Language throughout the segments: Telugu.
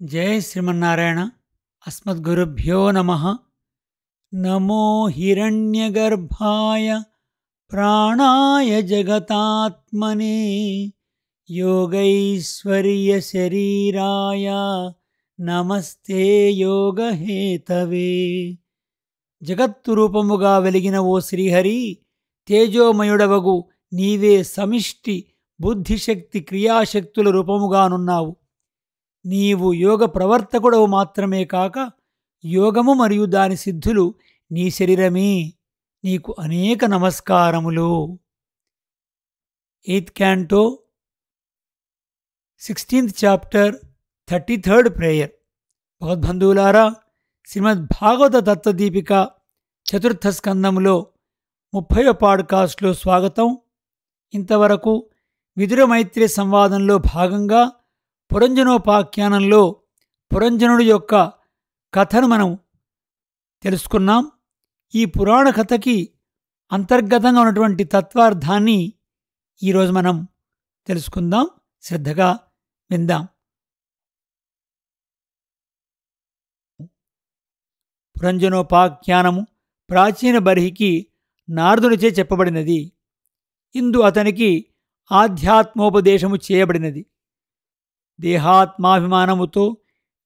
జై శ్రీమన్నారాయణ. అస్మద్గురుభ్యో నమః. నమో హిరణ్యగర్భాయ ప్రాణాయ జగతాత్మనే యోగైశ్వర్య శరీరాయ నమస్తే యోగహేతవే. జగత్తు రూపముగా వెలిగిన ఓ శ్రీహరి, తేజోమయుడవగు నీవే సమిష్టి బుద్ధిశక్తి క్రియాశక్తుల రూపముగానున్నావు. నీవు యోగ ప్రవర్తకుడవు మాత్రమే కాక యోగము మరియు దాని సిద్ధులు నీ శరీరమే. నీకు అనేక నమస్కారములు. 8th Canto 16th Chapter 33rd Prayer. భగవద్బంధువులారా, శ్రీమద్ భాగవత తత్వదీపిక చతుర్థ స్కందములో 30వ పాడ్కాస్ట్లో స్వాగతం. ఇంతవరకు విదుర మైత్రి సంవాదంలో భాగంగా పురంజనోపాఖ్యానంలో పురంజనుడి యొక్క కథను మనం తెలుసుకున్నాం. ఈ పురాణ కథకి అంతర్గతంగా ఉన్నటువంటి తత్వార్థాన్ని ఈరోజు మనం తెలుసుకుందాం. శ్రద్ధగా విందాం. పురంజనోపాఖ్యానము ప్రాచీన బర్హికి నారదునిచే చెప్పబడినది. ఇందు అతనికి ఆధ్యాత్మోపదేశము చేయబడినది. దేహాత్మాభిమానముతో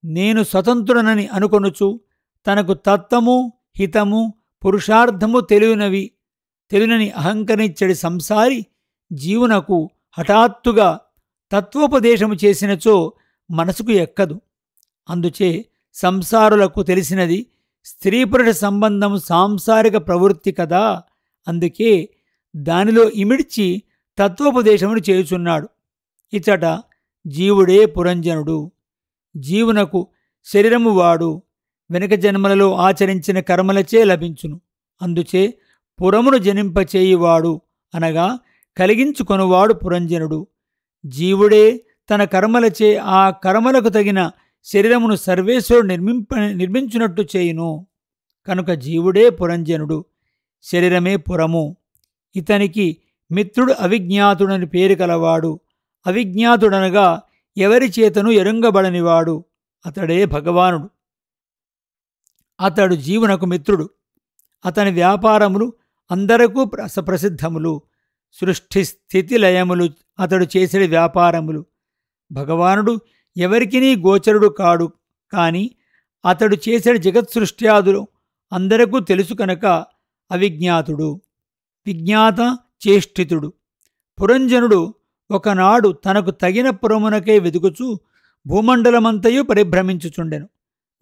నేను స్వతంత్రుడనని అనుకొనుచు తనకు తత్వము హితము పురుషార్థము తెలియనని అహంకరించడి సంసారి జీవునకు హఠాత్తుగా తత్వోపదేశము చేసినచో మనసుకు ఎక్కదు. అందుచే సంసారులకు తెలిసినది స్త్రీ పురుష సంబంధము సాంసారిక ప్రవృత్తి కదా. అందుకే దానిలో ఇమిడ్చి తత్వోపదేశమును చేయుచున్నాడు. ఇచట జీవుడే పురంజనుడు. జీవునకు శరీరము వాడు వెనుక జన్మలలో ఆచరించిన కర్మలచే లభించును. అందుచే పురమును జనింపచేయువాడు అనగా కలిగించుకొనువాడు పురంజనుడు. జీవుడే తన కర్మలచే ఆ కర్మలకు తగిన శరీరమును సర్వేశ్వరుడు నిర్మించునట్టు చేయును. కనుక జీవుడే పురంజనుడు, శరీరమే పురము. ఇతనికి మిత్రుడు అవిజ్ఞాతుడని పేరు కలవాడు. అవిజ్ఞాతుడనగా ఎవరి చేతను ఎరుంగబడనివాడు. అతడే భగవానుడు. అతడు జీవునకు మిత్రుడు. అతని వ్యాపారములు అందరకు ప్రసిద్ధములు. సృష్టి స్థితి లయములు అతడు చేసే వ్యాపారములు. భగవానుడు ఎవరికినీ గోచరుడు కాడు. కాని అతడు చేసే జగత్సృష్ట్యాదులు అందరకు తెలుసు కనుక అవిజ్ఞాతుడు. విజ్ఞాత చేష్టితుడు. పురంజనుడు ఒకనాడు తనకు తగిన పురమునకై వెదుకుచూ భూమండలమంతయు పరిభ్రమించుచుండెను.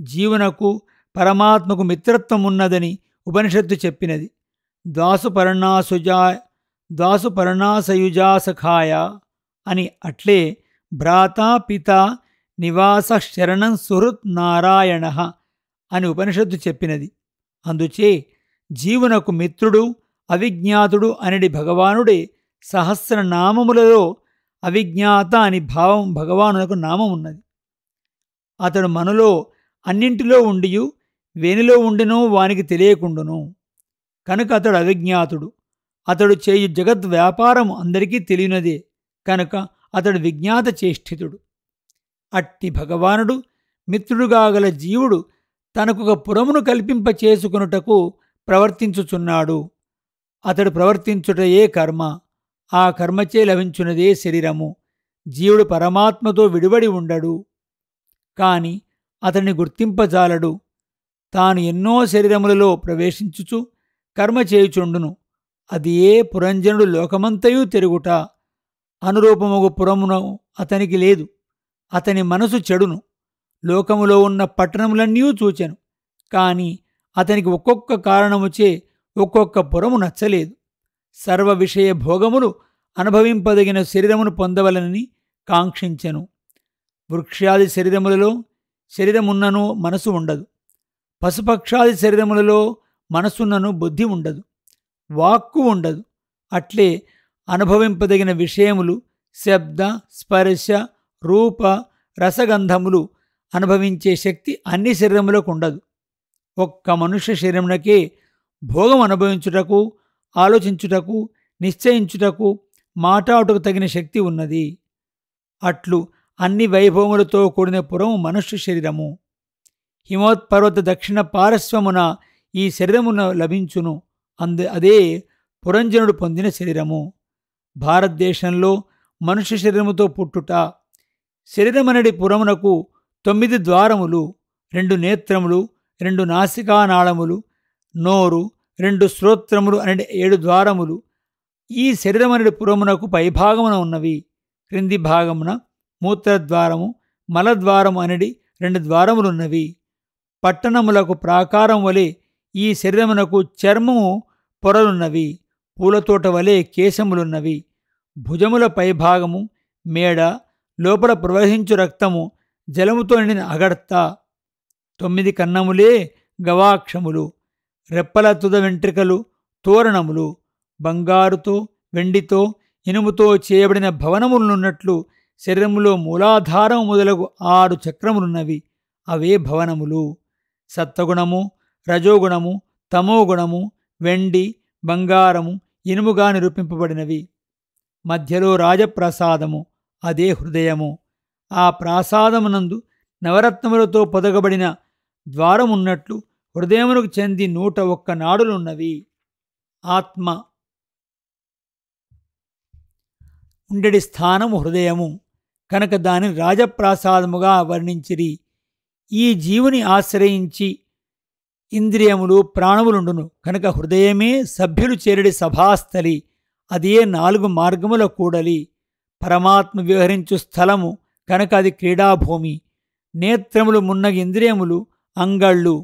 జీవునకు పరమాత్మకు మిత్రత్వమున్నదని ఉపనిషత్తు చెప్పినది. దాసుపర్ణాసయుజాసఖాయ అని. అట్లే భ్రాతా పిత నివాస శరణం సుహృత్ నారాయణ అని ఉపనిషత్తు చెప్పినది. అందుచే జీవునకు మిత్రుడు అవిజ్ఞాతుడు అనడి భగవానుడే సహస్రనామములలో అవిజ్ఞాత అని భావం భగవానునకు నామం ఉన్నది. అతడు మనలో అన్నింటిలో ఉండియు వేనిలో ఉండినో వానికి తెలియకుండును. కనుక అతడు అవిజ్ఞాతుడు. అతడు చేయు జగత్ వ్యాపారము అందరికీ తెలియనదే కనుక అతడు విజ్ఞాత చేష్టితుడు. అట్టి భగవానుడు మిత్రుడుగా గల జీవుడు తనకొక పురమును కల్పింపచేసుకొనుటకు ప్రవర్తించుచున్నాడు. అతడు ప్రవర్తించుటయే కర్మ. ఆ కర్మచే లభించున్నదే శరీరము. జీవుడు పరమాత్మతో విడివడి ఉండడు. కాని అతన్ని గుర్తింపజాలడు. తాను ఎన్నో శరీరములలో ప్రవేశించుచు కర్మ చేయుచుండును. అది ఏ పురంజనుడు లోకమంతయు తిరుగుట. అనురూపముగు పురమును అతనికి లేదు. అతని మనసు చెడును. లోకములో ఉన్న పట్టణములన్నీ చూచెను. కాని అతనికి ఒక్కొక్క కారణముచే ఒక్కొక్క పురము నచ్చలేదు. సర్వ విషయ భోగములు అనుభవింపదగిన శరీరమును పొందవలనని కాంక్షించెను. వృక్షాది శరీరములలో శరీరమున్నను మనసు ఉండదు. పశుపక్షాది శరీరములలో మనసున్నను బుద్ధి ఉండదు. వాక్కు ఉండదు. అట్లే అనుభవింపదగిన విషయములు శబ్ద స్పర్శ రూప రసగంధములు అనుభవించే శక్తి అన్ని శరీరములకు ఉండదు. ఒక్క మనుష్య శరీరమునకే భోగం అనుభవించుటకు, ఆలోచించుటకు, నిశ్చయించుటకు, మాటాడుటకు తగిన శక్తి ఉన్నది. అట్లు అన్ని వైభవములతో కూడిన పురము మనుష్య శరీరము. హిమోత్పర్వత దక్షిణ పార్శ్వమున ఈ శరీరమున లభించును. అదే పురంజనుడు పొందిన శరీరము. భారతదేశంలో మనుష్య శరీరముతో పుట్టుట. శరీరమనడి పురమునకు 9 ద్వారములు, 2 నేత్రములు, 2 నాసికానాళములు, నోరు, 2 శ్రోత్రములు అనే 7 ద్వారములు ఈ శరీరమనడి పురమునకు పైభాగమున ఉన్నవి. క్రింది భాగమున మూత్రద్వారము, మలద్వారము అనేది 2 ద్వారములున్నవి. పట్టణములకు ప్రాకారం వలె ఈ శరీరమునకు చర్మము పొరలున్నవి. పూలతోట వలె కేశములున్నవి. భుజముల పైభాగము మేడ, లోపల ప్రవహించు రక్తము, జలముతో నిండిన అగడ్త. 9 కన్నములే గవాక్షములు. రెప్పల తుద వెంట్రికలు తోరణములు. బంగారుతో, వెండితో, ఇనుముతో చేయబడిన భవనములున్నట్లు శరీరములో మూలాధారం మొదలగు 6 చక్రములున్నవి. అవే భవనములు. సత్వగుణము, రజోగుణము, తమోగుణము, వెండి, బంగారము, ఇనుముగా నిరూపింపబడినవి. మధ్యలో రాజప్రసాదము, అదే హృదయము. ఆ ప్రాసాదమునందు నవరత్నములతో పొదగబడిన ద్వారమున్నట్లు హృదయమునకు చెంది 101 నాడులున్నవి. ఆత్మ ఉండెడి స్థానము హృదయము కనుక దానిని రాజప్రాసాదముగా వర్ణించిరి. ఈ జీవుని ఆశ్రయించి ఇంద్రియములు, ప్రాణములుండును కనుక హృదయమే సభ్యులు చేరడి సభాస్థలి. అదే 4 మార్గముల కూడలి. పరమాత్మ వ్యవహరించు స్థలము కనుక అది క్రీడాభూమి. నేత్రములు మున్నగ ఇంద్రియములు అంగళ్ళు.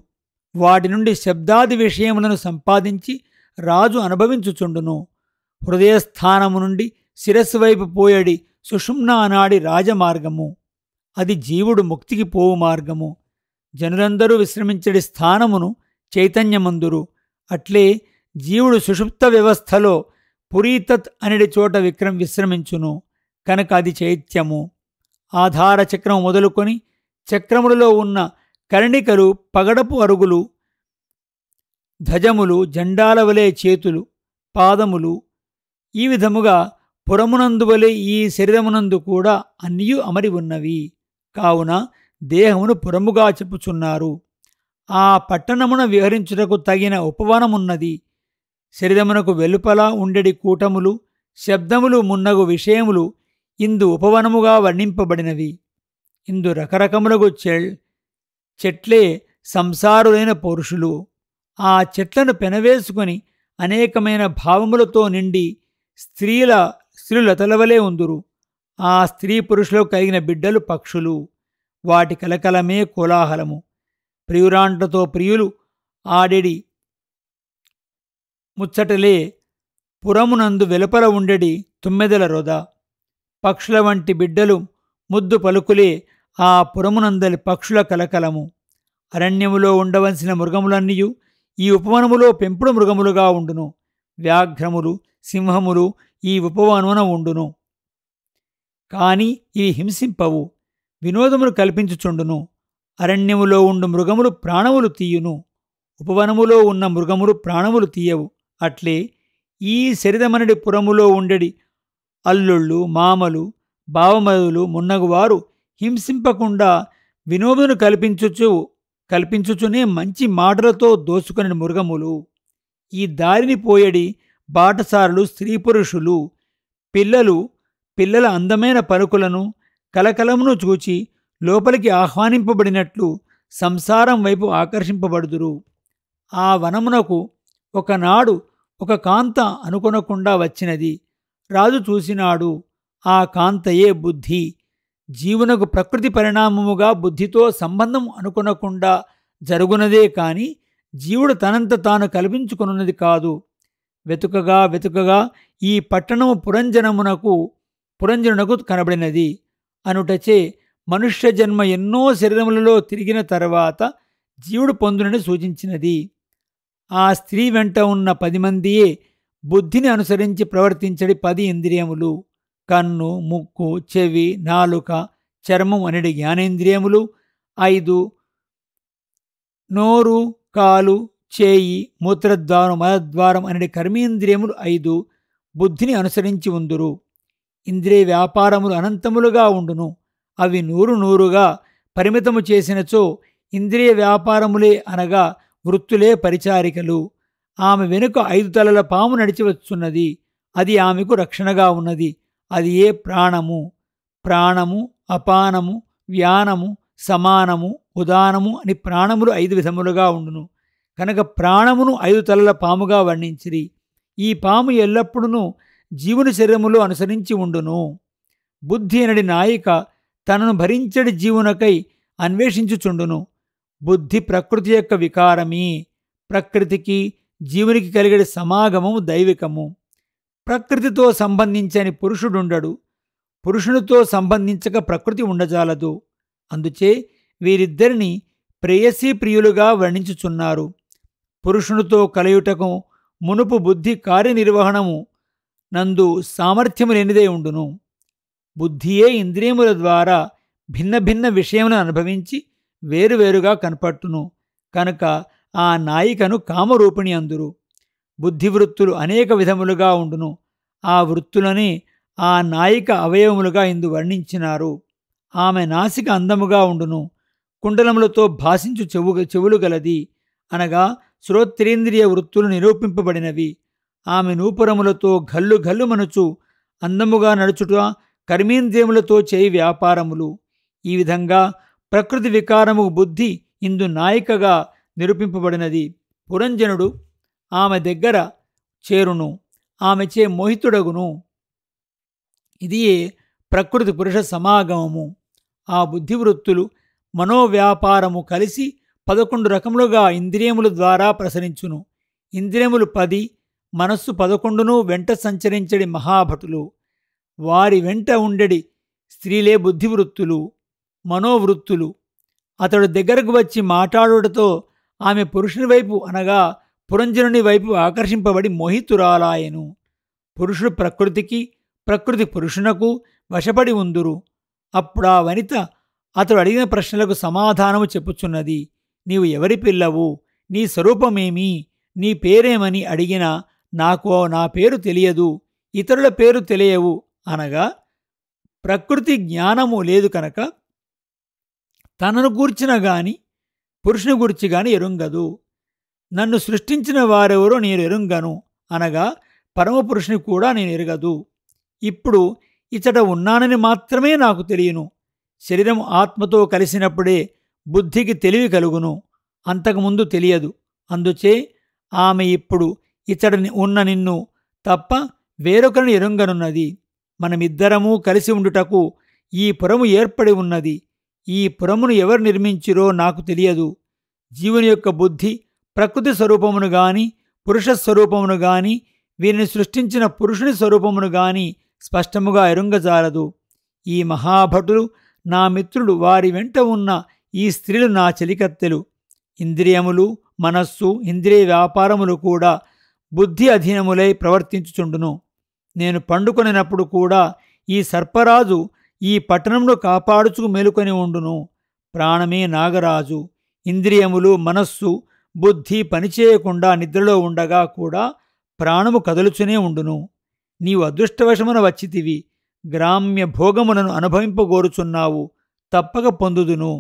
వాటి నుండి శబ్దాది విషయములను సంపాదించి రాజు అనుభవించుచుండును. హృదయస్థానము నుండి శిరస్సు వైపు పోయడి సుషుమ్నా నాడి రాజమార్గము. అది జీవుడు ముక్తికి పోవు మార్గము. జనులందరూ విశ్రమించడి స్థానమును చైతన్యమందురు. అట్లే జీవుడు సుషుప్త వ్యవస్థలో పురీతత్ అనేది చోట విశ్రమించును కనుక అది చైత్యము. ఆధార చక్రం మొదలుకొని చక్రములలో ఉన్న కర్ణికలు, పగడపు అరుగులు, ధ్వజములు, జెండాల వలె చేతులు, పాదములు, ఈ విధముగా పురమునందు వలె ఈ శరీరమునందు కూడా అన్నియు అమరి ఉన్నవి. కావున దేహమును పురముగా చెప్పుచున్నారు. ఆ పట్టణమున విహరించుటకు తగిన ఉపవనమున్నది. శరీరమునకు వెలుపల ఉండెడి కూటములు, శబ్దములు మున్నగు విషయములు ఇందు ఉపవనముగా వర్ణింపబడినవి. ఇందు రకరకములకు చెట్లే సంసారులైన పౌరుషులు. ఆ చెట్లను పెనవేసుకొని అనేకమైన భావములతో నిండి స్త్రీలతలవలే ఉందురు. ఆ స్త్రీ పురుషులకు కలిగిన బిడ్డలు పక్షులు. వాటి కలకలమే కోలాహలము. ప్రియురాండ్రతో ప్రియులు ఆడెడి ముచ్చటలే పురమునందు వెలుపల ఉండెడి తుమ్మెదల రొద. పక్షుల వంటి బిడ్డలు ముద్దు పలుకులే ఆ పురమునందలి పక్షుల కలకలము. అరణ్యములో ఉండవలసిన మృగములన్నీయు ఈ ఉపవనములో పెంపుడు మృగములుగా ఉండును. వ్యాఘ్రములు, సింహములు ఈ ఉపవనమున ఉండును. కాని ఇవి హింసింపవు, వినోదములు కల్పించుచుండును. అరణ్యములో ఉండు మృగములు ప్రాణములు తీయును. ఉపవనములో ఉన్న మృగములు ప్రాణములు తీయవు. అట్లే ఈ శరీరమనడి పురములో ఉండెడి అల్లుళ్ళు, మామలు, బావమరుదులు మున్నగువారు హింసింపకుండా వినోదమును కల్పించుచునే మంచి మాటలతో దోసుకుని మృగములు. ఈ దారిని పోయడి బాటసారులు, స్త్రీ పురుషులు, పిల్లల అందమైన పలుకులను, కలకలమును చూచి లోపలికి ఆహ్వానింపబడినట్లు సంసారం వైపు ఆకర్షింపబడుదురు. ఆ వనమునకు ఒకనాడు ఒక కాంత అనుకొనకుండా వచ్చినది. రాజు చూసినాడు. ఆ కాంతయే బుద్ధి. జీవునకు ప్రకృతి పరిణామముగా బుద్ధితో సంబంధం అనుకొనకుండా జరుగునదే కాని జీవుడు తనంత తాను కల్పించుకొనున్నది కాదు. వెతుకగా ఈ పట్టణము పురంజనునకు కనబడినది అనుటచే మనుష్య జన్మ ఎన్నో శరీరములలో తిరిగిన తర్వాత జీవుడు పొందునని సూచించినది. ఆ స్త్రీ వెంట ఉన్న 10 మందియే బుద్ధిని అనుసరించి ప్రవర్తించడి 10 ఇంద్రియములు. కన్ను, ముక్కు, చెవి, నాలుక, చర్మం అనేది జ్ఞానేంద్రియములు 5, నోరు, కాలు, చేయి, మూత్రద్వారం, మలద్వారం అనేది కర్మేంద్రియములు 5 బుద్ధిని అనుసరించి ఉందురు. ఇంద్రియ వ్యాపారములు అనంతములుగా ఉండును. అవి నూరు నూరుగా పరిమితము చేసినచో ఇంద్రియ వ్యాపారములే అనగా వృత్తులే పరిచారికలు. ఆమె వెనుక 5 తలల పాము నడిచి వచ్చున్నది. అది ఆమెకు రక్షణగా ఉన్నది. అది ఏ ప్రాణము. ప్రాణము, అపానము, వ్యానము, సమానము, ఉదానము అని ప్రాణములు 5 విధములుగా ఉండును. కనుక ప్రాణమును 5 తలల పాముగా వర్ణించిరి. ఈ పాము ఎల్లప్పుడూ జీవుని శరీరములో అనుసరించి ఉండును. బుద్ధి అనడి నాయిక తనను భరించడి జీవునకై అన్వేషించుచుండును. బుద్ధి ప్రకృతి యొక్క వికారమే. ప్రకృతికి జీవునికి కలిగడి సమాగమము దైవికము. ప్రకృతితో సంబంధించని పురుషుడుండడు. పురుషునితో సంబంధించక ప్రకృతి ఉండజాలదు. అందుచే వీరిద్దరిని ప్రేయసీ ప్రియులుగా వర్ణించుచున్నారు. పురుషునితో కలయుటకు మునుపు బుద్ధి కార్యనిర్వహణము నందు సామర్థ్యము లేనిదే ఉండును. బుద్ధియే ఇంద్రియముల ద్వారా భిన్న భిన్న విషయములను అనుభవించి వేరువేరుగా కనపట్టును. కనుక ఆ నాయికను కామరూపిణి అందురు. బుద్ధివృత్తులు అనేక విధములుగా ఉండును. ఆ వృత్తులని ఆ నాయిక అవయవములుగా ఇందు వర్ణించినారు. ఆమె నాసిక అందముగా ఉండును. కుండలములతో భాషించు చెవులు గలది అనగా శ్రోత్రేంద్రియ వృత్తులు నిరూపింపబడినవి. ఆమె నూపురములతో గల్లు గల్లు మనుచు అందముగా నడుచుట కర్మేంద్రియములతో చేయి వ్యాపారములు. ఈ విధంగా ప్రకృతి వికారము బుద్ధి ఇందు నాయికగా నిరూపింపబడినది. పురంజనుడు ఆమె దగ్గర చేరును. ఆమెచే మోహితుడగును. ఇదియే ప్రకృతి పురుష సమాగమము. ఆ బుద్ధివృత్తులు మనోవ్యాపారము కలిసి 11 రకములుగా ఇంద్రియముల ద్వారా ప్రసరించును. ఇంద్రియములు 10, మనస్సు 11ను వెంట సంచరించడి మహాభటులు. వారి వెంట ఉండెడి స్త్రీలే బుద్ధివృత్తులు, మనోవృత్తులు. అతడు దగ్గరకు వచ్చి మాట్లాడుటతో ఆమె పురుషుని వైపు అనగా పురంజనుని వైపు ఆకర్షింపబడి మోహితురాలాయెను. పురుషుడు ప్రకృతికి, ప్రకృతి పురుషునకు వశపడి ఉందురు. అప్పుడా వనిత అతడు అడిగిన ప్రశ్నలకు సమాధానము చెప్పుచున్నది. నీవు ఎవరి పిల్లవు? నీ స్వరూపమేమి? నీ పేరేమని అడిగినా నాకు నా పేరు తెలియదు, ఇతరుల పేరు తెలియవు అనగా ప్రకృతి జ్ఞానము లేదు కనుక తనను గూర్చిన గాని పురుషుని గూర్చి గాని ఎరుంగదు. నన్ను సృష్టించిన వారెవరో నేను ఎరుంగను అనగా పరమపురుషుని కూడా నేను ఎరగదు. ఇప్పుడు ఇచ్చట ఉన్నానని మాత్రమే నాకు తెలియను. శరీరం ఆత్మతో కలిసినప్పుడే బుద్ధికి తెలివి కలుగును. అంతకుముందు తెలియదు. అందుచే ఆమె ఇప్పుడు ఇచ్చట ఉన్న నిన్ను తప్ప వేరొకరిని ఎరుంగనున్నది. మనమిద్దరము కలిసి ఉండుటకు ఈ పురము ఏర్పడి ఉన్నది. ఈ పురమును ఎవరు నిర్మించిరో నాకు తెలియదు. జీవుని యొక్క బుద్ధి ప్రకృతి స్వరూపమును గాని పురుష స్వరూపమును గాని వీరిని సృష్టించిన పురుషుని స్వరూపమును గాని స్పష్టముగా ఎరుంగజాలదు. ఈ మహాభటులు నా మిత్రులు. వారి వెంట ఉన్న ఈ స్త్రీలు నా చెలికత్తెలు. ఇంద్రియములు, మనస్సు, ఇంద్రియ వ్యాపారములు కూడా బుద్ధి అధీనములై ప్రవర్తించుచుండును. నేను పండుకొనినప్పుడు కూడా ఈ సర్పరాజు ఈ పట్టణంలో కాపాడుచుకు మేలుకొని ఉండును. ప్రాణమే నాగరాజు. ఇంద్రియములు, మనస్సు, బుద్ధి పనిచేయకుండా నిద్రలో ఉండగా కూడా ప్రాణము కదలుచునే ఉండును. నీవు అదృష్టవశమున వచ్చితివి. గ్రామ్య భోగములను అనుభవింపగోరుచున్నావు. తప్పక పొందుదును.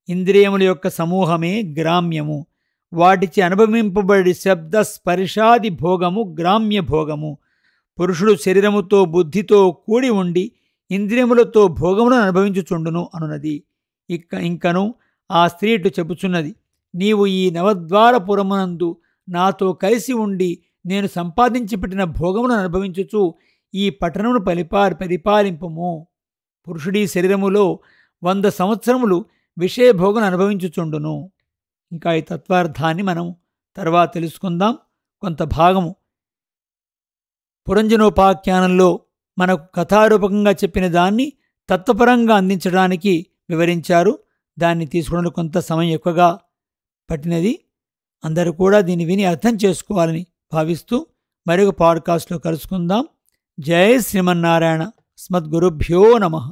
ఇంద్రియముల యొక్క సమూహమే గ్రామ్యము. వాటిచి అనుభవింపబడి శబ్ద స్పర్శాది భోగము గ్రామ్య భోగము. పురుషుడు శరీరముతో బుద్ధితో కూడి ఉండి ఇంద్రియములతో భోగములను అనుభవించుచుండును అనున్నది. ఇంకను ఆ స్త్రీ ఇటు చెప్పుచున్నది, నీవు ఈ నవద్వారపురమునందు నాతో కలిసి ఉండి నేను సంపాదించి పెట్టిన భోగములను అనుభవించుచు ఈ పట్టణమును పరిపాలింపుము. పురుషుడి శరీరములో 100 సంవత్సరములు విషయభోగను అనుభవించుచుండును. ఇంకా ఈ తత్వార్థాన్ని మనం తర్వాత తెలుసుకుందాం. కొంత భాగము పురంజనోపాఖ్యానంలో మనకు కథారూపకంగా చెప్పిన దాన్ని తత్వపరంగా అందించడానికి వివరించారు. దాన్ని తీసుకోవడానికి కొంత సమయం ఎక్కువగా పట్టినది. అందరూ కూడా దీన్ని విని అర్థం చేసుకోవాలని భావిస్తూ మరొక పాడ్కాస్ట్లో కలుసుకుందాం. జై శ్రీమన్నారాయణ. స్మద్గురుభ్యో నమః.